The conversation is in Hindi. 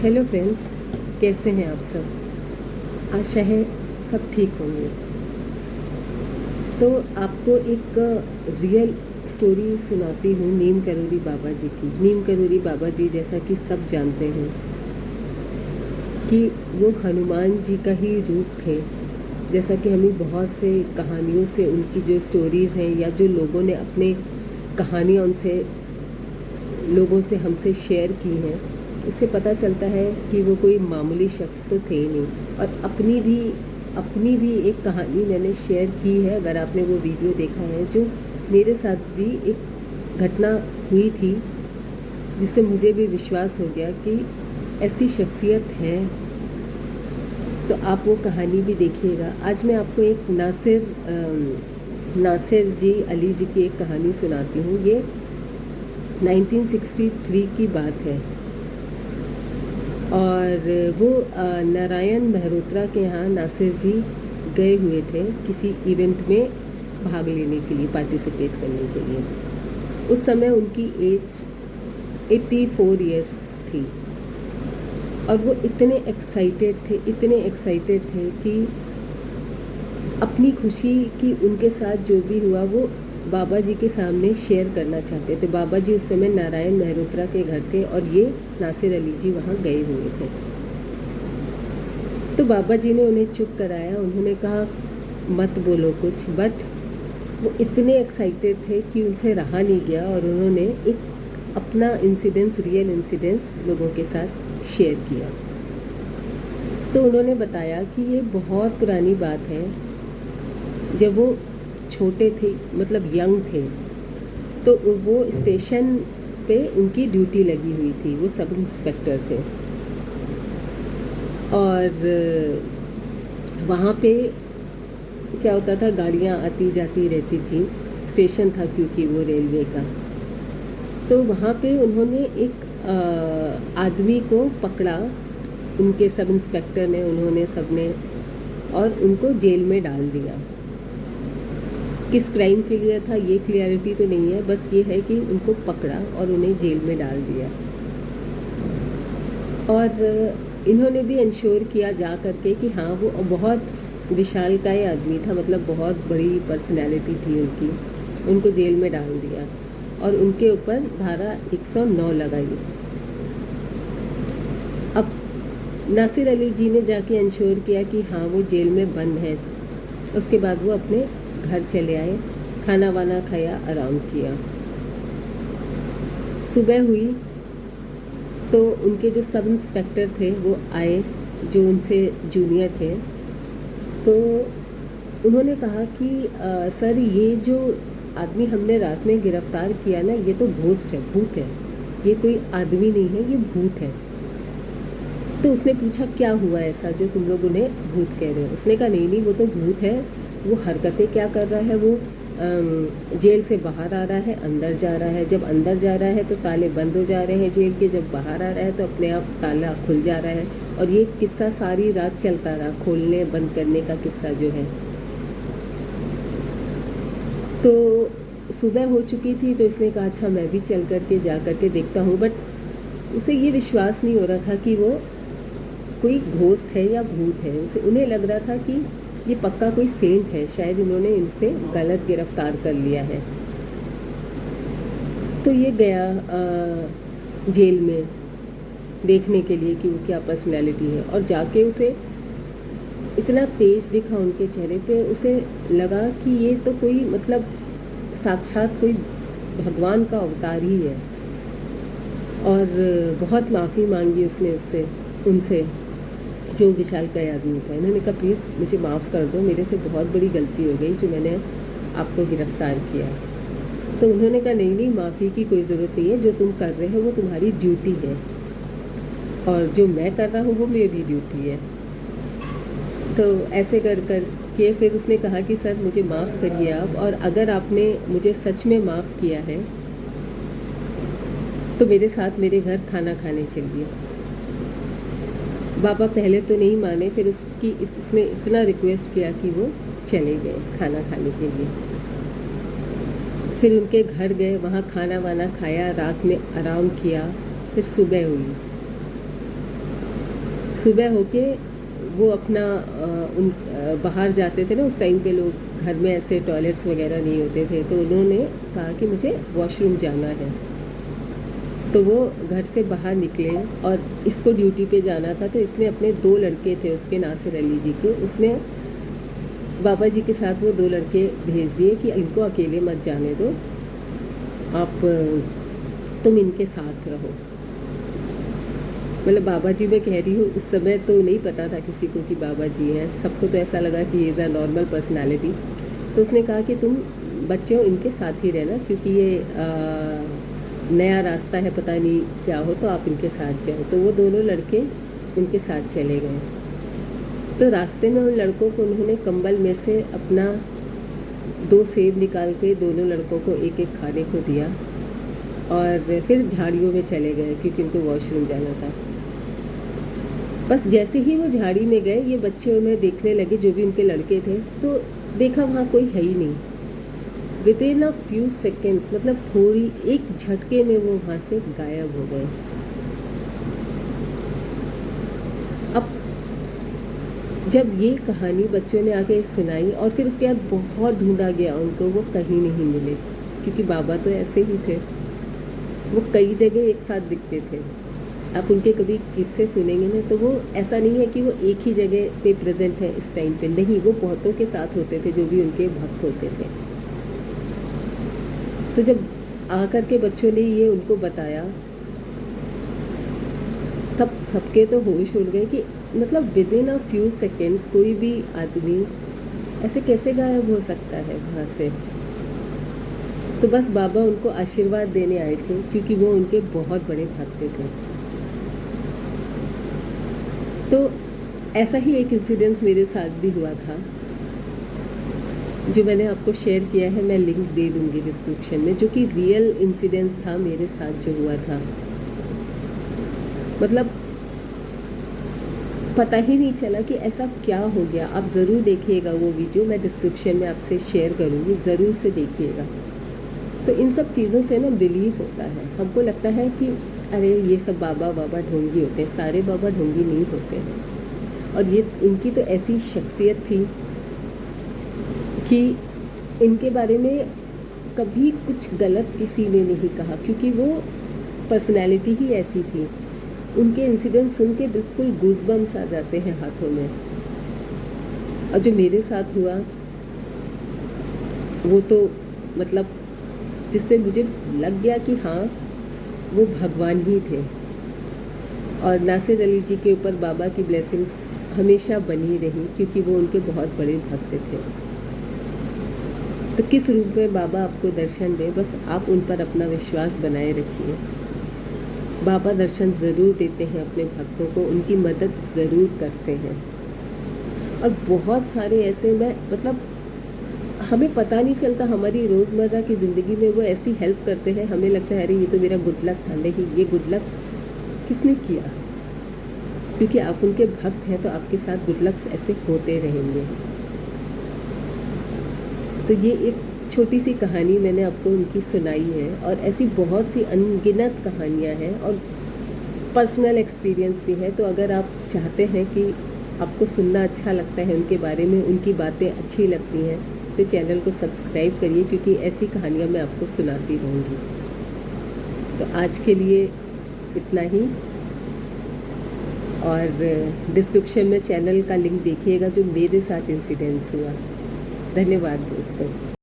हेलो फ्रेंड्स, कैसे हैं आप सब। आशा है सब ठीक होंगे। तो आपको एक रियल स्टोरी सुनाती हूँ नीम करोरी बाबा जी की। नीम करोरी बाबा जी, जैसा कि सब जानते हैं कि वो हनुमान जी का ही रूप थे। जैसा कि हमें बहुत से कहानियों से उनकी जो स्टोरीज़ हैं या जो लोगों ने अपने कहानियाँ लोगों से हमसे शेयर की हैं, उससे पता चलता है कि वो कोई मामूली शख्स तो थे नहीं। और अपनी भी एक कहानी मैंने शेयर की है। अगर आपने वो वीडियो देखा है, जो मेरे साथ भी एक घटना हुई थी, जिससे मुझे भी विश्वास हो गया कि ऐसी शख्सियत है। तो आप वो कहानी भी देखिएगा। आज मैं आपको एक नासिर जी अली जी की एक कहानी सुनाती हूँ। ये 1963 की बात है और वो नारायण मेहरोत्रा के यहाँ नासिर जी गए हुए थे किसी इवेंट में भाग लेने के लिए, पार्टिसिपेट करने के लिए। उस समय उनकी एज 84 इयर्स थी और वो इतने एक्साइटेड थे कि अपनी खुशी की उनके साथ जो भी हुआ वो बाबा जी के सामने शेयर करना चाहते थे। बाबा जी उस समय नारायण मेहरोत्रा के घर थे और ये नासिर अली जी वहाँ गए हुए थे। तो बाबा जी ने उन्हें चुप कराया। उन्होंने कहा मत बोलो कुछ, बट वो इतने एक्साइटेड थे कि उनसे रहा नहीं गया और उन्होंने एक अपना रियल इंसिडेंस लोगों के साथ शेयर किया। तो उन्होंने बताया कि ये बहुत पुरानी बात है, जब वो छोटे थे, मतलब यंग थे, तो वो स्टेशन पे उनकी ड्यूटी लगी हुई थी। वो सब इंस्पेक्टर थे और वहाँ पे क्या होता था, गाड़ियाँ आती जाती रहती थी। स्टेशन था क्योंकि वो रेलवे का। तो वहाँ पे उन्होंने एक आदमी को पकड़ा, उनके सब इंस्पेक्टर ने, उन्होंने सबने, और उनको जेल में डाल दिया। किस क्राइम के लिए था ये क्लियरिटी तो नहीं है, बस ये है कि उनको पकड़ा और उन्हें जेल में डाल दिया। और इन्होंने भी इंश्योर किया जा करके कि हाँ, वो बहुत विशालकाय आदमी था, मतलब बहुत बड़ी पर्सनैलिटी थी उनकी। उनको जेल में डाल दिया और उनके ऊपर धारा 109 लगाई। अब नासिर अली जी ने जाके इंश्योर किया कि हाँ, वो जेल में बंद है। उसके बाद वो अपने घर चले आए, खाना वाना खाया, आराम किया। सुबह हुई तो उनके जो सब इंस्पेक्टर थे वो आए, जो उनसे जूनियर थे। तो उन्होंने कहा कि सर, ये जो आदमी हमने रात में गिरफ्तार किया ना, ये तो घोस्ट है, भूत है। ये कोई आदमी नहीं है, ये भूत है। तो उसने पूछा क्या हुआ ऐसा जो तुम लोग उन्हें भूत कह रहे हो। उसने कहा नहीं, वो तो भूत है। वो हरकतें क्या कर रहा है, वो जेल से बाहर आ रहा है, अंदर जा रहा है। जब अंदर जा रहा है तो ताले बंद हो जा रहे हैं जेल के, जब बाहर आ रहा है तो अपने आप ताला खुल जा रहा है। और ये किस्सा सारी रात चलता रहा, खोलने बंद करने का किस्सा जो है। तो सुबह हो चुकी थी तो इसने कहा अच्छा, मैं भी चल करके जा करके देखता हूँ। बट उसे ये विश्वास नहीं हो रहा था कि वो कोई घोस्ट है या भूत है। उन्हें लग रहा था कि ये पक्का कोई सेंट है, शायद इन्होंने इनसे गलत गिरफ्तार कर लिया है। तो ये गया जेल में देखने के लिए कि वो क्या पर्सनैलिटी है। और जाके उसे इतना तेज दिखा उनके चेहरे पे, उसे लगा कि ये तो कोई, मतलब साक्षात कोई भगवान का अवतार ही है। और बहुत माफ़ी मांगी उसने उनसे, जो विशालकाय आदमी था। इन्होंने कहा प्लीज़ मुझे माफ़ कर दो, मेरे से बहुत बड़ी गलती हो गई जो मैंने आपको गिरफ़्तार किया। तो उन्होंने कहा नहीं, माफ़ी की कोई ज़रूरत नहीं है। जो तुम कर रहे हो वो तुम्हारी ड्यूटी है और जो मैं कर रहा हूँ वो मेरी ड्यूटी है। तो ऐसे कर के फिर उसने कहा कि सर मुझे माफ़ करिए आप, और अगर आपने मुझे सच में माफ़ किया है तो मेरे साथ मेरे घर खाना खाने चलिए। बाबा पहले तो नहीं माने, फिर उसने इतना रिक्वेस्ट किया कि वो चले गए खाना खाने के लिए। फिर उनके घर गए, वहाँ खाना वाना खाया, रात में आराम किया। फिर सुबह हुई सुबह होके वो अपना बाहर जाते थे ना, उस टाइम पे लोग घर में ऐसे टॉयलेट्स वगैरह नहीं होते थे, तो उन्होंने कहा कि मुझे वॉशरूम जाना है। तो वो घर से बाहर निकले और इसको ड्यूटी पे जाना था, तो इसने अपने 2 लड़के थे उसके, नासिर अली जी के, उसने बाबा जी के साथ वो 2 लड़के भेज दिए कि इनको अकेले मत जाने दो, आप तुम इनके साथ रहो। मतलब बाबा जी मैं कह रही हूँ, उस समय तो नहीं पता था किसी को कि बाबा जी हैं, सबको तो ऐसा लगा कि ये इज़ अ नॉर्मल पर्सनालिटी। तो उसने कहा कि तुम बच्चों इनके साथ ही रहना, क्योंकि ये नया रास्ता है, पता नहीं क्या हो, तो आप इनके साथ जाओ। तो वो दोनों लड़के उनके साथ चले गए। तो रास्ते में उन लड़कों को उन्होंने कंबल में से अपना 2 सेब निकाल के दोनों लड़कों को एक एक खाने को दिया और फिर झाड़ियों में चले गए, क्योंकि उनको वॉशरूम जाना था। बस जैसे ही वो झाड़ी में गए, ये बच्चे उन्हें देखने लगे, जो भी उनके लड़के थे, तो देखा वहाँ कोई है ही नहीं। With in a few seconds, मतलब थोड़ी एक झटके में वो वहाँ से गायब हो गए। अब जब ये कहानी बच्चों ने आके सुनाई और फिर उसके बाद बहुत ढूंढा गया उनको, वो कहीं नहीं मिले, क्योंकि बाबा तो ऐसे ही थे, वो कई जगह एक साथ दिखते थे। आप उनके कभी किस्से सुनेंगे ना, तो वो ऐसा नहीं है कि वो एक ही जगह पे प्रेजेंट है इस टाइम पे, नहीं, वो बहुतों के साथ होते थे जो भी उनके भक्त होते थे। तो जब आकर के बच्चों ने ये उनको बताया, तब सबके तो होश उड़ गए कि मतलब with in a few seconds कोई भी आदमी ऐसे कैसे गायब हो सकता है वहाँ से। तो बस बाबा उनको आशीर्वाद देने आए थे, क्योंकि वो उनके बहुत बड़े भक्त थे। तो ऐसा ही एक इंसिडेंस मेरे साथ भी हुआ था, जो मैंने आपको शेयर किया है, मैं लिंक दे दूँगी डिस्क्रिप्शन में, जो कि रियल इंसिडेंस था मेरे साथ जो हुआ था। मतलब पता ही नहीं चला कि ऐसा क्या हो गया। आप ज़रूर देखिएगा वो वीडियो, मैं डिस्क्रिप्शन में आपसे शेयर करूँगी, ज़रूर से देखिएगा। तो इन सब चीज़ों से ना बिलीव होता है, हमको लगता है कि अरे ये सब बाबा ढोंगी होते हैं, सारे बाबा ढोंगी नहीं होते हैं। और ये इनकी तो ऐसी शख्सियत थी कि इनके बारे में कभी कुछ गलत किसी ने नहीं कहा, क्योंकि वो पर्सनैलिटी ही ऐसी थी। उनके इंसिडेंट सुन के बिल्कुल गूज़बम्स आ जाते हैं हाथों में। और जो मेरे साथ हुआ वो तो मतलब जिससे मुझे लग गया कि हाँ, वो भगवान ही थे। और नासिर अली जी के ऊपर बाबा की ब्लेसिंग्स हमेशा बनी रही, क्योंकि वो उनके बहुत बड़े भक्त थे। तो किस रूप में बाबा आपको दर्शन दे, बस आप उन पर अपना विश्वास बनाए रखिए। बाबा दर्शन ज़रूर देते हैं अपने भक्तों को, उनकी मदद ज़रूर करते हैं। और बहुत सारे ऐसे मतलब हमें पता नहीं चलता, हमारी रोज़मर्रा की ज़िंदगी में वो ऐसी हेल्प करते हैं, हमें लगता है अरे ये तो मेरा गुड लक था। नहीं, ये गुड लक किसने किया? क्योंकि आप उनके भक्त हैं, तो आपके साथ गुड लक्स ऐसे होते रहेंगे। तो ये एक छोटी सी कहानी मैंने आपको उनकी सुनाई है, और ऐसी बहुत सी अनगिनत कहानियाँ हैं और पर्सनल एक्सपीरियंस भी है। तो अगर आप चाहते हैं कि आपको सुनना अच्छा लगता है उनके बारे में, उनकी बातें अच्छी लगती हैं, तो चैनल को सब्सक्राइब करिए, क्योंकि ऐसी कहानियाँ मैं आपको सुनाती रहूँगी। तो आज के लिए इतना ही, और डिस्क्रिप्शन में चैनल का लिंक देखिएगा जो मेरे साथ इंसिडेंस हुआ। धन्यवाद दोस्तों।